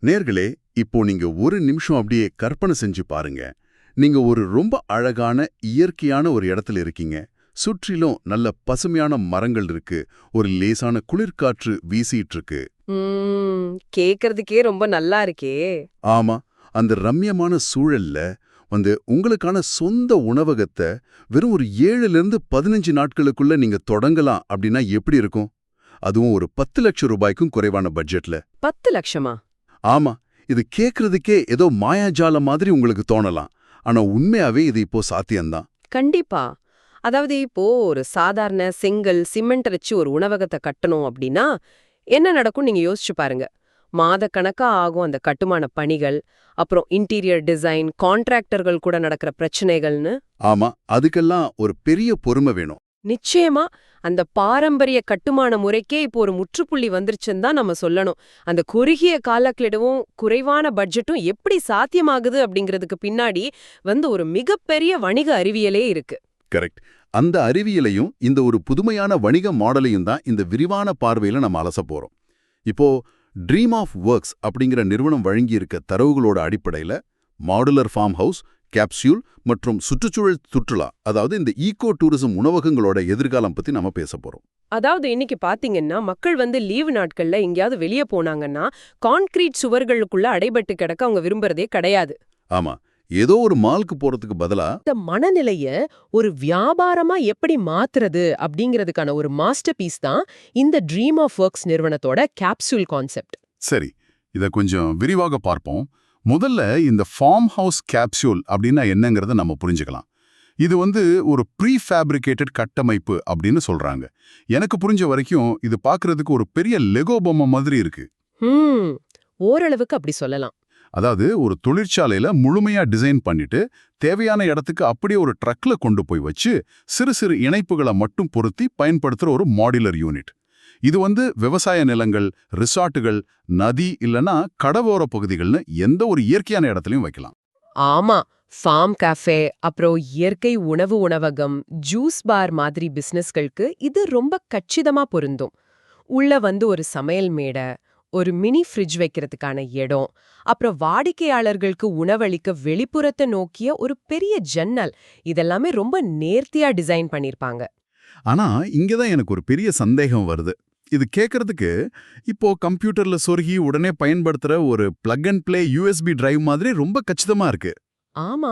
நேர்களே, இப்போ நீங்க ஒரு நிமிஷம் அப்படியே கற்பனை செஞ்சு பாருங்க. நீங்க ஒரு ரொம்ப அழகான இயற்கையான ஒரு இடத்துல இருக்கீங்க. சுற்றிலும் நல்ல பசுமையான மரங்கள் இருக்கு. ஒரு லேசான குளிர்காற்று வீசிட்டு இருக்கு. கேக்குறதுக்கே ரொம்ப நல்லா இருக்கே. ஆமா, அந்த ரம்யமான சூழல்ல உங்களுக்கான சொந்த உணவகத்தை வெறும் ஒரு 7ல இருந்து 15 நாட்களுக்குள்ள நீங்க தொடங்கலாம் அப்படின்னா எப்படி இருக்கும்? அதுவும் ஒரு 10 லட்சம் ரூபாய்க்கும் குறைவான பட்ஜெட்ல. 10 லட்சமா? ஆமா, இது கேக்குறதுக்கே ஏதோ மாயாஜாலம் மாதிரி உங்களுக்கு தோணலாம். ஆனா உண்மையாவே இது இப்போ சாத்தியம்தான். கண்டிப்பா. அதாவது இப்போ ஒரு சாதாரண செங்கல், சிமெண்ட் வச்சு ஒரு உணவகத்தை கட்டணும் அப்படின்னா என்ன நடக்கும் நீங்க யோசிச்சு பாருங்க. மாதக்கணக்கா ஆகும் அந்த கட்டுமான பணிகள், அப்புறம் இன்டீரியர் டிசைன், கான்ட்ராக்டர்கள் கூட நடக்கிற பிரச்சனைகள்னு. ஆமா, அதுக்கெல்லாம் ஒரு பெரிய பொறுமை வேணும். நிச்சயமா அந்த பாரம்பரிய கட்டுமான முறைக்கே இப்போ ஒரு முற்றுப்புள்ளி வந்துருச்சுன்னு தான் நம்ம சொல்லணும். அந்த குறுகிய காலக்கெடுவும் குறைவான பட்ஜெட்டும் எப்படி சாத்தியமாகுது அப்படிங்கிறதுக்கு பின்னாடி ஒரு மிகப்பெரிய வணிக அறிவியலே இருக்கு. கரெக்ட். அந்த அறிவியலையும் இந்த ஒரு புதுமையான வணிக மாடலையும் தான் இந்த விரிவான பார்வையில நம்ம அலச போறோம். இப்போ ட்ரீம் ஆஃப் ஒர்க்ஸ் அப்படிங்கிற நிறுவனம் வழங்கியிருக்க தரவுகளோட அடிப்படையில மாடுலர் ஃபார்ம் ஹவுஸ், கேப்சியூல் மற்றும் சுற்றுலா, அதாவது இந்த ஈகோ டூரிசம் உணவகங்களோட எதிர்காலம் பத்தி நம்ம பேச போறோம். அதாவது இன்னைக்கு பாத்தீங்கன்னா மக்கள் லீவு நாட்கள்ல எங்கேயாவது வெளியே போனாங்கன்னா கான்கிரீட் சுவர்களுக்குள்ள அடைபட்டு கிடக்க அவங்க விரும்புறதே கிடையாது. ஆமா, ஏதோ ஒரு மாலுக்கு போறதுக்கு பதிலா இந்த மனநிலைய ஒரு வியாபாரமா எப்படி மாத்துறது அப்படிங்கிறதுக்கான ஒரு மாஸ்டர் பீஸ் தான் இந்த ட்ரீம் ஆஃப் ஒர்க்ஸ் நிறுவனத்தோட கேப்சூல் கான்செப்ட். சரி, இத கொஞ்சம் விரிவாக பார்ப்போம். முதல்ல இந்த ஃபார்ம் ஹவுஸ் கேப்சூல் அப்படின்னா என்னங்கிறத நம்ம புரிஞ்சுக்கலாம். இது ஒரு ப்ரீ ஃபேப்ரிகேட்டட் கட்டமைப்பு அப்படின்னு சொல்றாங்க. எனக்கு புரிஞ்ச வரைக்கும் இது பார்க்கறதுக்கு ஒரு பெரிய லெகோ பொம்மை மாதிரி இருக்கு. ஓரளவுக்கு அப்படி சொல்லலாம். அதாவது ஒரு தொழிற்சாலையில முழுமையா டிசைன் பண்ணிட்டு தேவையான இடத்துக்கு அப்படியே ஒரு ட்ரக்ல கொண்டு போய் வச்சு சிறு சிறு இணைப்புகளை மட்டும் பொருத்தி பயன்படுத்துற ஒரு மாடுலர் யூனிட். இது விவசாய நிலங்கள், ரிசார்ட்டுகள், நதி இல்லனா கடவோர பகுதிகள்னு எந்த ஒரு இயற்கையான இடத்துலயும் வைக்கலாம். ஆமா, ஃபார்ம் காஃபே, அப்புறம் இயற்கை உணவு உணவகம், ஜூஸ் பார் மாதிரி பிசினஸ்களுக்கு இது ரொம்ப கச்சிதமா பொருந்தும். உள்ள ஒரு சமையல் மேடை, ஒரு மினி ஃப்ரிட்ஜ் வைக்கிறதுக்கான இடம், அப்புறம் வாடிக்கையாளர்களுக்கு உணவளிக்க வெளிப்புறத்தை நோக்கிய ஒரு பெரிய ஜன்னல், இதெல்லாமே ரொம்ப நேர்த்தியா டிசைன் பண்ணிருப்பாங்க. ஆனா இங்கதான் எனக்கு ஒரு பெரிய சந்தேகம் வருது. இது கேட்கறதுக்கு இப்போ கம்ப்யூட்டர்ல சொருகி உடனே பயன்படுத்துற ஒரு plug and play USB drive மாதிரி ரொம்ப கச்சிதமா இருக்கு. ஆமா,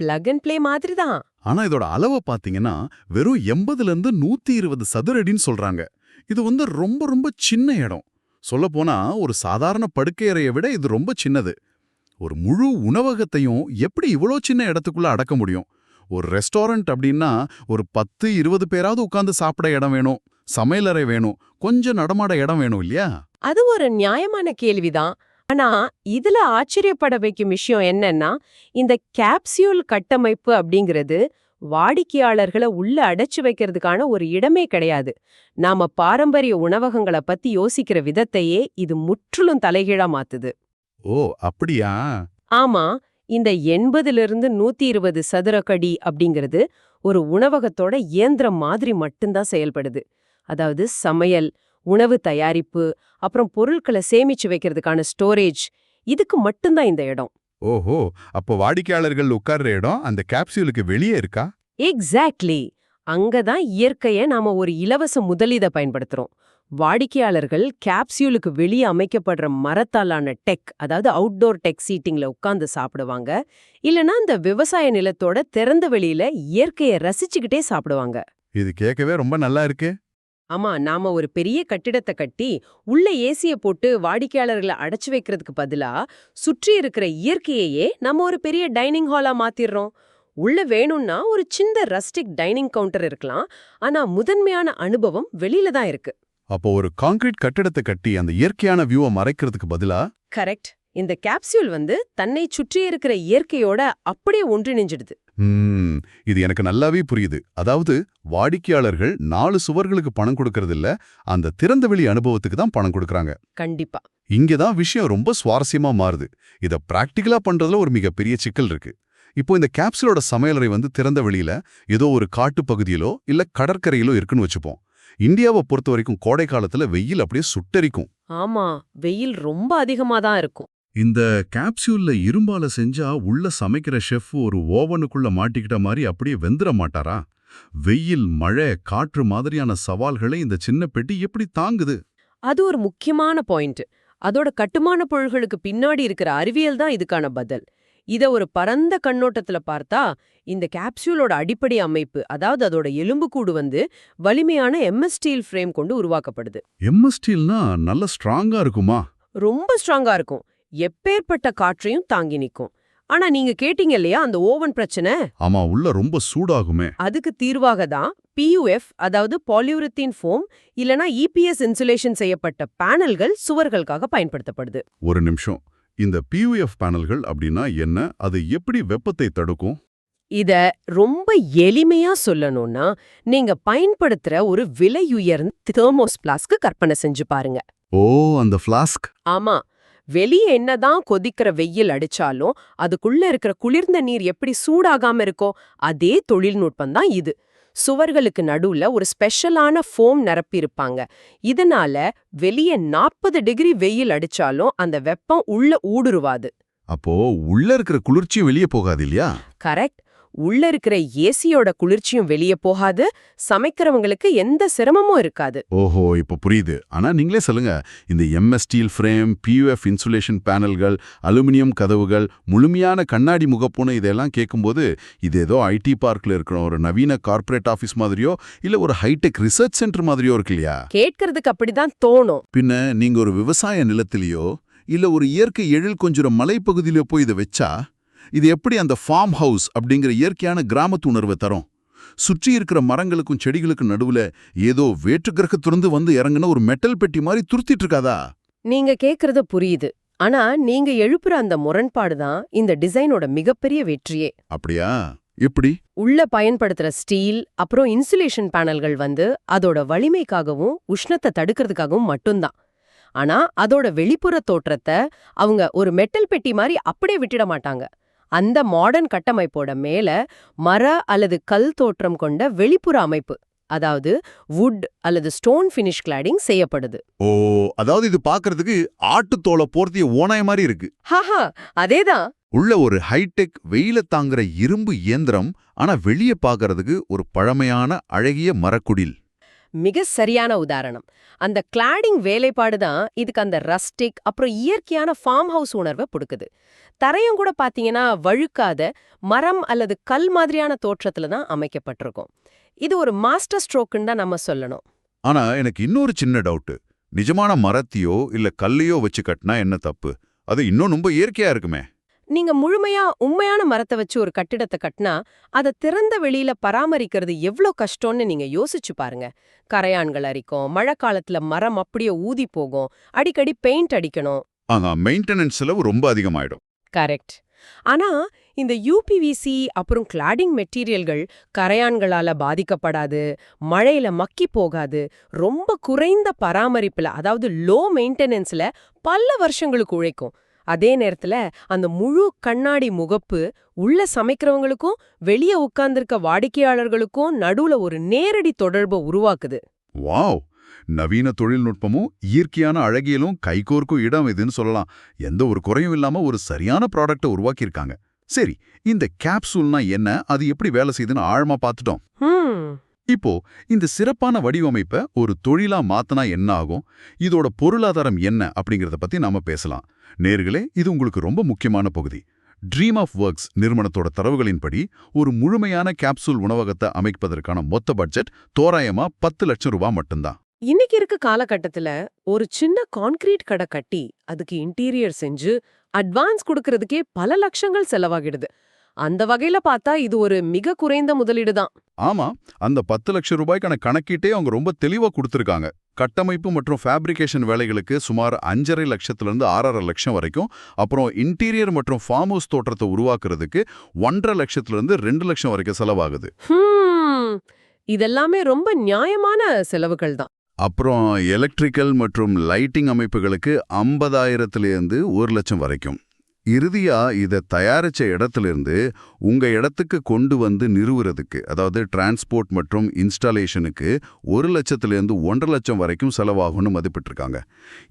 பிளக் அண்ட் பிளே மாதிரி தான். ஆனா இதோட அளவை பாத்தீங்கன்னா வெறும் 80ல இருந்து 120 சதுர அடின்னு சொல்றாங்க. இது ரொம்ப ரொம்ப சின்ன இடம். சொல்லப்போனா ஒரு சாதாரண படுக்கையறையை விட இது ரொம்ப சின்னது. ஒரு முழு உணவகத்தையும் எப்படி இவ்வளோ சின்ன இடத்துக்குள்ள அடக்க முடியும்? ஒரு ரெஸ்டாரண்ட் அப்படின்னா ஒரு 10-20 பேராவது உட்கார்ந்து சாப்பிட இடம் வேணும், சமையலறை வேணும், கொஞ்சம் நடமாட இடம் வேணும் இல்லையா? அது ஒரு நியாயமான கேள்விதான். ஆனா இதுல ஆச்சரியப்பட வைக்கும் விஷயம் என்னன்னா, இந்த கேப்சியூல் கட்டமைப்பு அப்படிங்கிறது வாடிக்கையாளர்களை உள்ள அடைச்சு வைக்கிறதுக்கான ஒரு இடமே கிடையாது. நாம பாரம்பரிய உணவகங்களை பத்தி யோசிக்கிற விதத்தையே இது முற்றிலும் தலைகீழா மாத்துது. ஓ, அப்படியா? ஆமா, இந்த 80லிருந்து 120 சதுரக்கடி அப்படிங்கிறது ஒரு உணவகத்தோட இயந்திரம் மாதிரி மட்டும்தான் செயல்படுது. அதாவது சமையல், உணவு தயாரிப்பு, அப்புறம் பொருட்களை சேமிச்சு வைக்கிறதுக்கான ஸ்டோரேஜ், இதுக்கு மட்டும்தான் இந்த இடம். ஓஹோ, அப்போ வாடிக்கையாளர்கள் உட்கார்ற இடம் அந்த கேப்சூலுக்கு வெளியே இருக்கா? எக்ஸாக்ட்லி. அங்கதான் இயற்கையை நாம ஒரு இலவச முதலீத பயன்படுத்துறோம். வாடிக்கையாளர்கள் கேப்சியூலுக்கு வெளியே அமைக்கப்படுற மரத்தாலான டெக், அதாவது அவுட்டோர் டெக் சீட்டிங்ல உட்கார்ந்து சாப்பிடுவாங்க. இல்லனா அந்த விவசாய நிலத்தோட திறந்த வெளியில இயற்கையை ரசிச்சுக்கிட்டே சாப்பிடுவாங்க. இது கேட்கவே ரொம்ப நல்லா இருக்கு. ஆமா, நாம ஒரு பெரிய கட்டிடத்தை கட்டி உள்ள ஏசிய போட்டு வாடிக்கையாளர்களை அடைச்சு வைக்கிறதுக்கு பதிலா சுற்றி இருக்கிற இயற்கையையே நம்ம ஒரு பெரிய டைனிங் ஹாலா மாத்திடுறோம். உள்ள வேணும்னா ஒரு சின்ன ரஸ்டிக் டைனிங் கவுண்டர் இருக்கலாம். ஆனா முதன்மையான அனுபவம் வெளியில தான் இருக்கு. அப்போ ஒரு கான்கிரீட் கட்டிடத்தை கட்டி அந்த இயற்கையான வியூவை மறைக்கிறதுக்கு பதிலா கரெக்ட். இந்த கேப்சூல் தன்னை சுற்றி இருக்கிற இயற்கையோட அப்படியே ஒன்றிணைஞ்சிடுது. இது எனக்கு நல்லாவே புரியுது. அதாவது வாடிக்கையாளர்கள் 4 சுவர்களுக்கு பணம் கொடுக்கறது இல்ல, அந்த திறந்தவெளி அனுபவத்துக்கு தான் பணம் கொடுக்கறாங்க. கண்டிப்பா. இங்கதான் விஷயம் ரொம்ப சுவாரஸ்யமா மாறுது. இத பிராக்டிகலா பண்றதுல ஒரு மிகப்பெரிய சிக்கல் இருக்கு. இப்போ இந்த கேப்சூலோட சமையலறை திறந்த வெளியில ஏதோ ஒரு காட்டு பகுதியிலோ இல்ல கடற்கரையிலோ இருக்குன்னு வச்சுப்போம். இந்தியாவை பொறுத்த வரைக்கும் கோடை காலத்துல வெயில் அப்படியே சுட்டரிக்கும். ஆமா, வெயில் ரொம்ப அதிகமா தான் இருக்கும். இந்த கேப்சூல்ல இரும்பால செஞ்சா உள்ள சமைக்கிற ஷெஃப் ஒரு ஓவனுக்குள்ள மாட்டிக்கிட்ட மாதிரி அப்படியே வெந்துட மாட்டாரா? வெயில், மழை, காற்று மாதிரியான சவால்களை இந்த சின்ன பெட்டி எப்படி தாங்குது? அது ஒரு முக்கியமான பாயிண்ட். அதோட கட்டுமான பொருள்களுக்கு பின்னாடி இருக்கிற அறிவியல் தான் இதுக்கான பதில். இத ஒரு பரந்த கண்ணோட்டத்துல பார்த்தா, இந்த கேப்சூலோட அடிப்படை அமைப்பு, அதாவது அதோட எலும்புக்கூடு வலிமையான எம்எஸ் ஸ்டீல் ஃப்ரேம் கொண்டு உருவாக்கப்படுது. எம்எஸ் ஸ்டீல்னா நல்ல ஸ்ட்ராங்கா இருக்குமா? ரொம்ப ஸ்ட்ராங்கா இருக்கும். எப்பேற்பட்ட காற்றையும் தாங்கி நிக்கும். ஆனா நீங்க கேட்டீங்க இல்லையா அந்த ஓவன் பிரச்சனை? ஆமா, உள்ள ரொம்ப சூடாகுமே. அதுக்கு தீர்வாக தான் பியூஎஃப், அதாவது பாலியூரித்தீன் ஃபோம் இல்லனா இபிஎஸ் இன்சுலேஷன் செய்யப்பட்ட பேனல்கள் சுவர்களுக்காக பயன்படுத்தப்படுது. ஒரு நிமிஷம். இந்த பியூஎஃப் பேனல்கள் அப்படின்னா என்ன? அது எப்படி வெப்பத்தை தடுக்கும்? இத ரொம்ப எளிமையா சொல்லணும்னா, நீங்க பயன்படுத்துற ஒரு விலையுயர்ந்த தெர்மோஸ் பிளாஸ்க்கு கற்பனை செஞ்சு பாருங்க. ஓ, அந்த ஃப்ளாஸ்க். ஆமா, வெளியே என்னதான் கொதிக்கிற வெயில் அடிச்சாலும் அதுக்குள்ள இருக்கிற குளிர்ந்த நீர் எப்படி சூடாகாம இருக்கோ அதே தொழில்நுட்பம் தான் இது. சுவர்களுக்கு நடுவுல ஒரு ஸ்பெஷலான ஃபோம் நிரப்பியிருப்பாங்க. இதனால வெளியே 40 டிகிரி வெயில் அடிச்சாலும் அந்த வெப்பம் உள்ள ஊடுருவாது. அப்போ உள்ள இருக்கிற குளிர்ச்சியும் வெளியே போகாது இல்லையா? கரெக்ட். உள்ள இருக்கிற ஏசியோட குளிர்ச்சியும் வெளியே போகாது, சமைக்கிறவங்களுக்கு எந்த சிரமமும் இருக்காது. ஓஹோ, இப்போ புரியுது. ஆனா நீங்களே சொல்லுங்க, இந்த MS steel frame, PUF insulation பேனல்கள், அலுமினியம் கதவுகள், முழுமையான கண்ணாடி முகப்புன்னு இதெல்லாம் கேட்கும்போது இது ஏதோ ஐடி பார்க்ல இருக்கிற ஒரு நவீன கார்ப்பரேட் ஆஃபீஸ் மாதிரியோ இல்ல ஒரு ஹைடெக் ரிசர்ச் சென்டர் மாதிரியோ இருக்கு இல்லையா? கேட்கறதுக்கு அப்படிதான் தோணும். பின்ன நீங்க ஒரு விவசாய நிலத்திலேயோ இல்ல ஒரு இயற்கை எழில் கொஞ்சம் மலைப்பகுதியிலோ போய் இதை வச்சா இது எப்படி அந்த ஃபார்ம் ஹவுஸ் அப்படிங்கிற இயற்கையான கிராமத்து உணர்வை தரும்? சுற்றி இருக்கிற மரங்களுக்கும் செடிகளுக்கும் நடுவுல ஏதோ வேற்று கிரகத்திலிருந்து வந்து இறங்குன ஒரு மெட்டல் பெட்டி மாதிரி துருத்திட்டு இருக்காதா? நீங்க கேக்குறது புரியுது. ஆனா நீங்க எழுப்புற அந்த முரண்பாடு தான் இந்த டிசைனோட மிகப்பெரிய வெற்றியே. அப்படியா? எப்படி? உள்ள பயன்படுத்துற ஸ்டீல் அப்புறம் இன்சுலேஷன் பேனல்கள் அதோட வலிமைக்காகவும் உஷ்ணத்தை தடுக்கிறதுக்காகவும் மட்டும்தான். ஆனா அதோட வெளிப்புற தோற்றத்தை அவங்க ஒரு மெட்டல் பெட்டி மாதிரி அப்படியே விட்டுட மாட்டாங்க. அந்த மாடர்ன் கட்டமைப்போட மேல மர அல்லது கல் தோற்றம் கொண்ட வெளிப்புற அமைப்பு, அதாவது வுட் அல்லது ஸ்டோன் ஃபினிஷ் கிளாடிங் செய்யப்படுது. ஓ, அதாவது இது பார்க்கிறதுக்கு ஆட்டுத்தோலை போர்த்திய ஓனாய் மாதிரி இருக்கு. ஹாஹா, அதேதான். உள்ள ஒரு ஹைடெக் வெயில தாங்குற இரும்பு இயந்திரம், ஆனா வெளியே பார்க்கறதுக்கு ஒரு பழமையான அழகிய மரக்குடில். மிக சரியான உதாரணம். அந்த கிளாடிங் வேலைப்பாடு தான் இதுக்கு அந்த ரஸ்டிக் அப்புறம் இயற்கையான ஃபார்ம் ஹவுஸ் உணர்வை கொடுக்குது. தரையும் கூட பாத்தீங்கன்னா வழுக்காத மரம் அல்லது கல் மாதிரியான தோற்றத்துல தான் அமைக்கப்பட்டிருக்கும். இது ஒரு மாஸ்டர் ஸ்ட்ரோக்குன்னு தான் நம்ம சொல்லணும். ஆனா எனக்கு இன்னொரு சின்ன டவுட். நிஜமான மரத்தையோ இல்ல கல்லையோ வச்சு கட்டினா என்ன தப்பு? அது இன்னும் ரொம்ப இயற்கையா இருக்குமே. நீங்க முழுமையா உண்மையான மரத்தை வச்சு ஒரு கட்டிடத்தை கட்டினா அதை திறந்த வெளியில பராமரிக்கிறது எவ்வளோ கஷ்டம்னு நீங்க யோசிச்சு பாருங்க. கரையான்கள் அரிக்கும், மழை காலத்துல மரம் அப்படியே ஊதி போகும், அடிக்கடி பெயிண்ட் அடிக்கணும். ஆனா மெயின்டெனன்ஸ் செலவு ரொம்ப அதிகமாயிடும். கரெக்ட். ஆனா இந்த யூபிவிசி அப்புறம் கிளாடிங் மெட்டீரியல்கள் கரையான்களால பாதிக்கப்படாது, மழையில மக்கி போகாது, ரொம்ப குறைந்த பராமரிப்புல, அதாவது லோ மெயின்டெனன்ஸ்ல பல வருஷங்களுக்கு உழைக்கும். அதே நேரத்துல அந்த முழு கண்ணாடி முகப்பு உள்ள சமைக்கிறவங்களுக்கும் வெளியே உட்கார்ந்திருக்க வாடிக்கையாளர்களுக்கும் நடுவுல ஒரு நேரடி தொடர்பை உருவாக்குது. வாவ், நவீன தொழில்நுட்பமும் இயற்கையான அழகியலும் கைகோர்க்கும் இடம் இதுன்னு சொல்லலாம். எந்த ஒரு குறையும் இல்லாம ஒரு சரியான ப்ராடக்ட்டை உருவாக்கியிருக்காங்க. சரி, இந்த கேப்சூல்னா என்ன, அது எப்படி வேலை செய்யுதுன்னு ஆழமா பார்த்துட்டோம். இப்போ இந்த சிறப்பான வடிவமைப்பை ஒரு தொழிலா மாத்தினா என்ன ஆகும், இதோட பொருளாதாரம் என்ன அப்படிங்கறத பத்தி நாம பேசலாம். நேர்களே, இது உங்களுக்கு ரொம்ப முக்கியமான பகுதி. ட்ரீம் ஆஃப் ஒர்க்ஸ் நிறுவனத்தோட தரவுகளின்படி ஒரு முழுமையான கேப்சூல் உணவகத்தை அமைப்பதற்கான மொத்த பட்ஜெட் தோராயமா 10 லட்சம் ரூபாய் மட்டும்தான். இன்னைக்கு இருக்க காலகட்டத்துல ஒரு சின்ன கான்கிரீட் கடை கட்டி அதுக்கு இன்டீரியர் செஞ்சு அட்வான்ஸ் கொடுக்கறதுக்கே பல லட்சங்கள் செலவாகிடுது. அந்த வகையில பார்த்தா இது ஒரு மிக குறைந்த முதலீடு தான். ஆமா, அந்த 10 லட்சம் ரூபாய்க்கான கணக்கீட்டே அவங்க ரொம்ப தெளிவா கொடுத்திருக்காங்க. கட்டமைப்பு மற்றும் ஃபேப்ரிகேஷன் வேலைகளுக்கு சுமார் 5.5 லட்சத்திலிருந்து 6.5 லட்சம் வரைக்கும், அப்புறம் இன்டீரியர் மற்றும் ஃபார்ம் ஹவுஸ் தோற்றத்தை உருவாக்குறதுக்கு 1.5 லட்சத்திலிருந்து 2 லட்சம் வரைக்கும் செலவாகுது. இதெல்லாமே ரொம்ப நியாயமான செலவுகள் தான். அப்புறம் எலக்ட்ரிக்கல் மற்றும் லைட்டிங் அமைப்புகளுக்கு 50,000லேருந்து 1 லட்சம் வரைக்கும். இறுதியா இதை தயாரிச்ச இடத்திலிருந்து உங்க இடத்துக்கு கொண்டு வந்து நிறுவுறதுக்கு, அதாவது டிரான்ஸ்போர்ட் மற்றும் இன்ஸ்டாலேஷனுக்கு 1,00,000லேருந்து 1,50,000 வரைக்கும் செலவாகும்னு மதிப்பிட்டிருக்காங்க.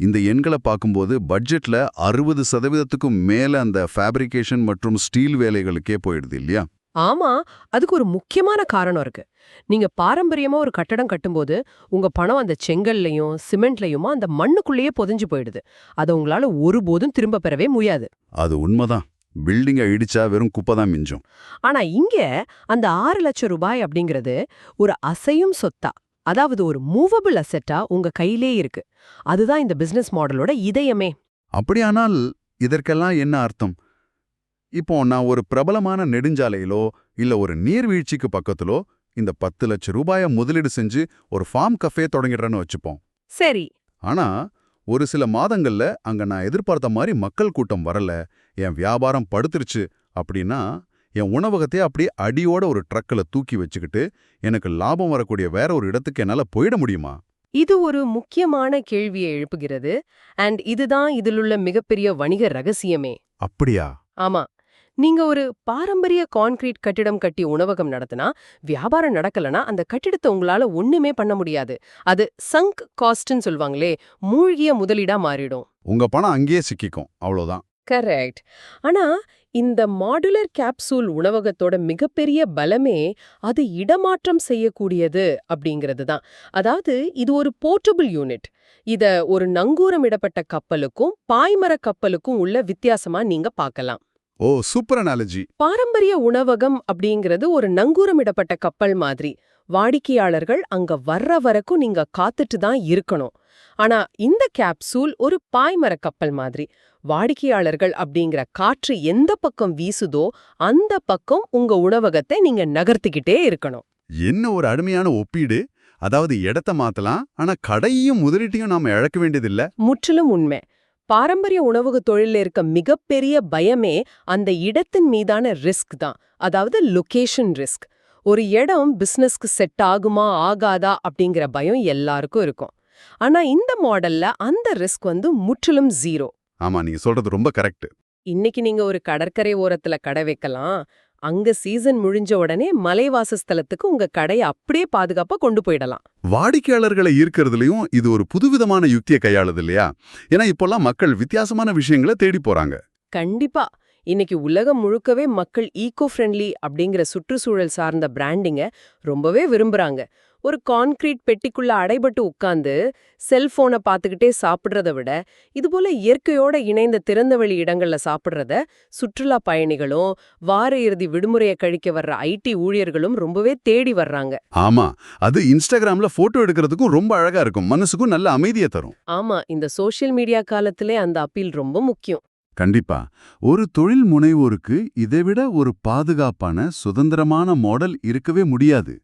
இந்த எண்களை பார்க்கும்போது பட்ஜெட்ல 60%க்கும் மேல அந்த ஃபேப்ரிகேஷன் மற்றும் ஸ்டீல் வேலைகளுக்கே போயிடுது இல்லையா? ஆமா, அதுக்கு ஒரு முக்கியமான காரணம் இருக்கு. நீங்க பாரம்பரியமா ஒரு கட்டடம் கட்டும்போது உங்க பணம் அந்த செங்கல்லையும் சிமெண்ட்லயுமா அந்த மண்ணுக்குள்ளேயே புதைஞ்சு போயிடுது. அதை உங்களால ஒருபோதும் திரும்ப பெறவே முடியாது. அது உண்மைதான். பில்டிங்கை இடிச்சா வெறும் குப்பை தான் மிஞ்சும். ஆனா இங்க அந்த 6 லட்சம் ரூபாய் அப்படிங்கிறது ஒரு அசையும் சொத்தா, அதாவது ஒரு மூவபிள் அசெட்டா உங்க கையிலே இருக்கு. அதுதான் இந்த பிசினஸ் மாடலோட இதயமே. அப்படியானால் இதற்கெல்லாம் என்ன அர்த்தம்? இப்போ நான் ஒரு பிரபலமான நெடுஞ்சாலையிலோ இல்ல ஒரு நீர்வீழ்ச்சிக்கு பக்கத்திலோ இந்த 10 லட்சம் ரூபாய முதலீடு செஞ்சு ஒரு ஃபார்ம் கஃபே தொடங்கிடுறேன்னு வச்சுப்போம். சரி. ஆனா ஒரு சில மாதங்கள்ல அங்க நான் எதிர்பார்த்த மாதிரி மக்கள் கூட்டம் வரல, என் வியாபாரம் படுத்துருச்சு அப்படின்னா என் உணவகத்தையே அப்படியே அடியோட ஒரு ட்ரக்ல தூக்கி வச்சுக்கிட்டு எனக்கு லாபம் வரக்கூடிய வேற ஒரு இடத்துக்கு என்னால போயிட முடியுமா? இது ஒரு முக்கியமான கேள்வியை எழுப்புகிறது. அண்ட் இதுதான் இதிலுள்ள மிகப்பெரிய வணிக ரகசியமே. அப்படியா? ஆமா. நீங்க ஒரு பாரம்பரிய கான்கிரீட் கட்டிடம் கட்டி உணவகம் நடத்தினா வியாபாரம் நடக்கலனா அந்த கட்டிடத்தை உங்களால ஒண்ணுமே பண்ண முடியாது. அது சங்க் காஸ்ட்னு சொல்வாங்களே, மூழ்கிய முதலீடா மாறிடும். உங்க பணம் அங்கேயே சிக்கிக்கும், அவ்வளோதான். கரெக்ட். ஆனா இந்த மாடுலர் கேப்சூல் உணவகத்தோட மிகப்பெரிய பலமே அது இடமாற்றம் செய்யக்கூடியது அப்படிங்கிறது தான். அதாவது இது ஒரு போர்ட்டபிள் யூனிட். இத ஒரு நங்கூரமிடப்பட்ட கப்பலுக்கும் பாய்மர கப்பலுக்கும் உள்ள வித்தியாசமா நீங்க பார்க்கலாம். ஓ, சூப்பர் அனாலஜி. பாரம்பரிய உணவகம் அப்படிங்கிறது ஒரு நங்கூரமிடப்பட்ட கப்பல் மாதிரி. வாடிக்கையாளர்கள் அங்க வர்ற வரைக்கும் நீங்க காத்துட்டு தான் இருக்கணும். ஆனா இந்த கேப்சூல் ஒரு பாய்மர கப்பல் மாதிரி. வாடிக்கையாளர்கள் அப்படிங்கிற காற்று எந்த பக்கம் வீசுதோ அந்த பக்கம் உங்க உணவகத்தை நீங்க நகர்த்திக்கிட்டே இருக்கணும். என்ன ஒரு அருமையான ஒப்பீடு. அதாவது இடத்த மாத்தலாம், ஆனா கடையும் முதலீட்டையும் நாம இழக்க வேண்டியதில்ல. முற்றிலும் உண்மை. பாரம்பரிய உணவக தொழில இருக்க மிகப்பெரிய பயமே அந்த இடத்தின் மீதான ரிஸ்க் தான். அதாவது லொகேஷன் ரிஸ்க். ஒரு இடம் பிசினஸ்க்கு செட் ஆகுமா ஆகாதா அப்படிங்கிற பயம் எல்லாருக்கும் இருக்கும். ஆனா இந்த மாடல்ல அந்த ரிஸ்க் முற்றிலும் ஜீரோ. ஆமா, நீங்க சொல்றது ரொம்ப கரெக்ட். இன்னைக்கு நீங்க ஒரு கடற்கரை ஓரத்துல கடை வைக்கலாம். அங்க சீசன் முடிஞ்ச உடனே மலைவாசஸ்தலத்துக்கு உங்க கடையை அப்படியே பாதுகாப்பா கொண்டு போயிடலாம். வாடிக்கையாளர்களை ஈர்க்கிறதுலயும் இது ஒரு புதுவிதமான யுக்தியை கையாளுது இல்லையா? ஏன்னா இப்போல்லாம் மக்கள் வித்தியாசமான விஷயங்களை தேடி போறாங்க. கண்டிப்பா. இன்னைக்கு உலகம் முழுக்கவே மக்கள் ஈகோ ஃப்ரெண்ட்லி அப்படிங்கிற சுற்றுச்சூழல் சார்ந்த பிராண்டிங்க ரொம்பவே விரும்புறாங்க. ஒரு கான்கிரீட் பெட்டிக்குள்ள அடைபட்டு உட்கார்ந்து செல்போனை பார்த்துக்கிட்டே சாப்பிடுறத விட இதுபோல இயற்கையோட இணைந்த திறந்தவெளி இடங்கள்ல சாப்பிடுறத சுற்றுலா பயணிகளும் வார இறுதி விடுமுறையை கழிக்க வர்ற ஐடி ஊழியர்களும் ரொம்பவே தேடி வர்றாங்க. ஆமா, அது இன்ஸ்டாகிராம்ல போட்டோ எடுக்கிறதுக்கும் ரொம்ப அழகா இருக்கும், மனசுக்கும் நல்ல அமைதியை தரும். ஆமா, இந்த சோஷியல் மீடியா காலத்திலே அந்த அப்பீல் ரொம்ப முக்கியம். கண்டிப்பா. ஒரு தொழில் முனைவோருக்கு இதைவிட ஒரு பாதுகாப்பான சுதந்திரமான மாடல் இருக்கவே முடியாது.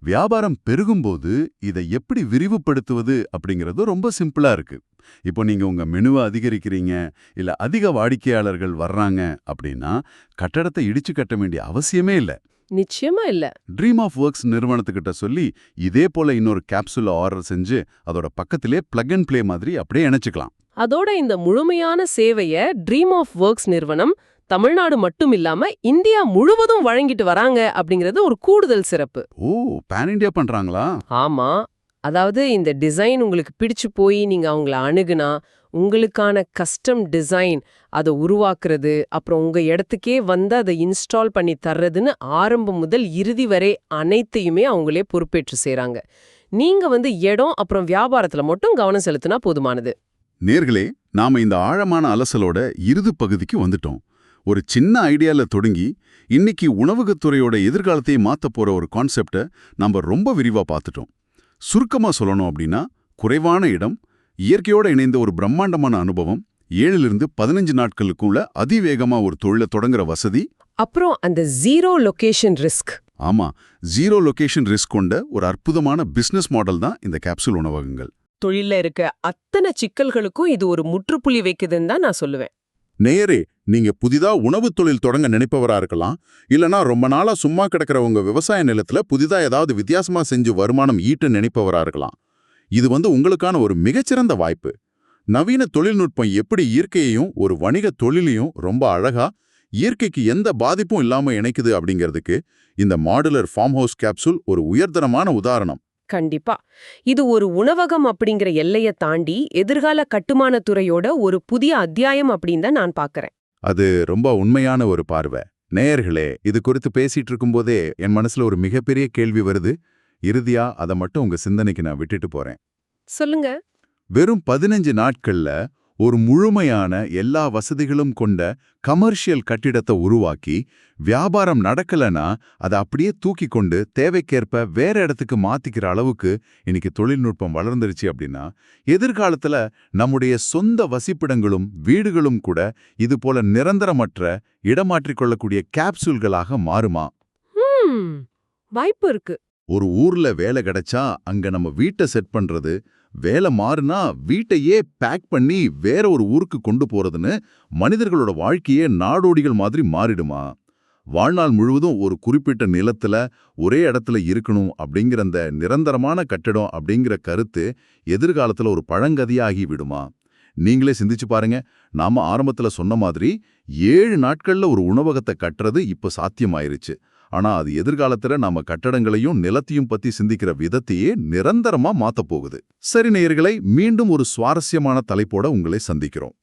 வியாபாரம் பெருகும்போது இதை எப்படி விரிவுபடுத்துவது அப்படிங்கிறது ரொம்ப சிம்பிளா இருக்கு. இப்போ நீங்க உங்க மெனுவை அதிகரிக்கிறீங்க, இல்ல அதிக வாடிக்கையாளர்கள் வர்றாங்க அப்படின்னா கட்டடத்தை இடிச்சு கட்ட வேண்டிய அவசியமே இல்ல. நிச்சயமா இல்ல. ட்ரீம் ஆஃப் ஒர்க்ஸ் நிறுவனத்துக்கிட்ட சொல்லி இதே போல இன்னொரு கேப்சூல ஆர்டர் செஞ்சு அதோட பக்கத்திலே பிளக் அண்ட் பிளே மாதிரி அப்படியே இணைச்சுக்கலாம். அதோட இந்த முழுமையான சேவைய ட்ரீம் ஆஃப் ஒர்க்ஸ் நிறுவனம் தமிழ்நாடு மட்டும் இல்லாம இந்தியா முழுவதும் வழங்கிட்டு வராங்க அப்படிங்கிறது ஒரு கூடுதல் சிறப்பு. ஓ, பேன் இண்டியா பண்றாங்களா? ஆமா. அதாவது இந்த டிசைன் உங்களுக்கு பிடிச்சு போய் நீங்க அவங்கள அணுகுனா உங்களுக்கான கஸ்டம் டிசைன் அதை உருவாக்குறது, அப்புறம் உங்க இடத்துக்கே அதை இன்ஸ்டால் பண்ணி தர்றதுன்னு ஆரம்பம் முதல் இறுதி வரை அனைத்தையுமே அவங்களே பொறுப்பேற்று செய்றாங்க. நீங்க இடம் அப்புறம் வியாபாரத்துல மட்டும் கவனம் செலுத்தினா போதுமானது. நேர்களே, நாம இந்த ஆழமான அலசலோட இறுதி பகுதிக்கு வந்துட்டோம். ஒரு சின்ன ஐடியால தொடங்கி இன்னைக்கு உணவகத்துறையோட எதிர்காலத்தையே மாத்த போற ஒரு கான்செப்டை நம்ம ரொம்ப விரிவா பார்த்துட்டோம். சுருக்கமா சொல்லணும் அப்படின்னா, குறைவான இடம், இயற்கையோட இணைந்த ஒரு பிரம்மாண்டமான அனுபவம், 7லிருந்து 15 நாட்களுக்குள்ள அதிவேகமா ஒரு தொழிலை தொடங்குற வசதி, அப்புறம் அந்த ஜீரோ லொகேஷன் ரிஸ்க். ஆமா, ஜீரோ லொகேஷன் ரிஸ்க் கொண்ட ஒரு அற்புதமான பிசினஸ் மாடல் தான் இந்த கேப்சூல் உணவகங்கள். தொழில்ல இருக்க அத்தனை சிக்கல்களுக்கும் இது ஒரு முற்றுப்புள்ளி வைக்குதுன்னு தான் நான் சொல்லுவேன். நேயரே, நீங்க புதிதா உணவு தொழில் தொடங்க நினைப்பவரா இருக்கலாம், இல்லனா ரொம்ப நாளா சும்மா கிடக்கிற உங்க விவசாய நிலத்துல புதிதா ஏதாவது வித்தியாசமா செஞ்சு வருமானம் ஈட்ட நினைப்பவரா இருக்கலாம். இது உங்களுக்கான ஒரு மிகச்சிறந்த வாய்ப்பு. நவீன தொழில்நுட்பம் எப்படி இயற்கையையும் ஒரு வணிக தொழிலையும் ரொம்ப அழகா இயற்கைக்கு எந்த பாதிப்பும் இல்லாம இணைக்குது அப்படிங்கிறதுக்கு இந்த மாடுலர் ஃபார்ம் ஹவுஸ் கேப்சூல் ஒரு உயர்தரமான உதாரணம். கண்டிப்பா. இது ஒரு உணவகம் அப்படிங்கிற எல்லைய தாண்டி எதிர்கால கட்டுமானத் துறையோட ஒரு புதிய அத்தியாயம் அப்படின்னு தான் நான் பார்க்கறேன். அது ரொம்ப உண்மையான ஒரு பார்வை. நேயர்களே, இது குறித்து பேசிட்டு இருக்கும்போதே என் மனசுல ஒரு மிகப்பெரிய கேள்வி வருது. இறுதியா அதை மட்டும் உங்க சிந்தனைக்கு நான் விட்டுட்டு போறேன். சொல்லுங்க. வெறும் 15 நாட்கள்ல ஒரு முழுமையான எல்லா வசதிகளும் கொண்ட கமர்ஷியல் கட்டிடத்தை உருவாக்கி வியாபாரம் நடக்கலனா அதை அப்படியே தூக்கி கொண்டு தேவைக்கேற்ப வேற இடத்துக்கு மாத்திக்கிற அளவுக்கு இன்னைக்கு தொழில்நுட்பம் வளர்ந்துருச்சு அப்படின்னா, எதிர்காலத்துல நம்முடைய சொந்த வசிப்பிடங்களும் வீடுகளும் கூட இது போல நிரந்தரமற்ற இடமாற்றிக்கொள்ளக்கூடிய கேப்சூல்களாக மாறுமா? வாய்ப்பு இருக்கு. ஒரு ஊர்ல வேலை கிடைச்சா அங்க நம்ம வீட்டை செட் பண்றது, வேலை மாறுனா வீட்டையே பேக் பண்ணி வேற ஒரு ஊருக்கு கொண்டு போறதுன்னு மனிதர்களோட வாழ்க்கையே நாடோடிகள் மாதிரி மாறிடுமா? வாழ்நாள் முழுவதும் ஒரு குறிப்பிட்ட நிலத்துல ஒரே இடத்துல இருக்கணும் அப்படிங்கிற அந்த நிரந்தரமான கட்டிடம் அப்படிங்கிற கருத்து எதிர்காலத்துல ஒரு பழங்கதையாகி விடுமா? நீங்களே சிந்திச்சு பாருங்க. நாம ஆரம்பத்துல சொன்ன மாதிரி 7 நாட்கள்ல ஒரு உணவகத்தை கட்டுறது இப்ப சாத்தியமாயிருச்சு. ஆனா அது எதிர்காலத்துல நாம கட்டடங்களையும் நிலத்தையும் பத்தி சிந்திக்கிற விதத்தையே நிரந்தரமா மாத்தப் போகுது. சரி நேயர்களே, மீண்டும் ஒரு சுவாரஸ்யமான தலைப்போட உங்களை சந்திக்கிறோம்.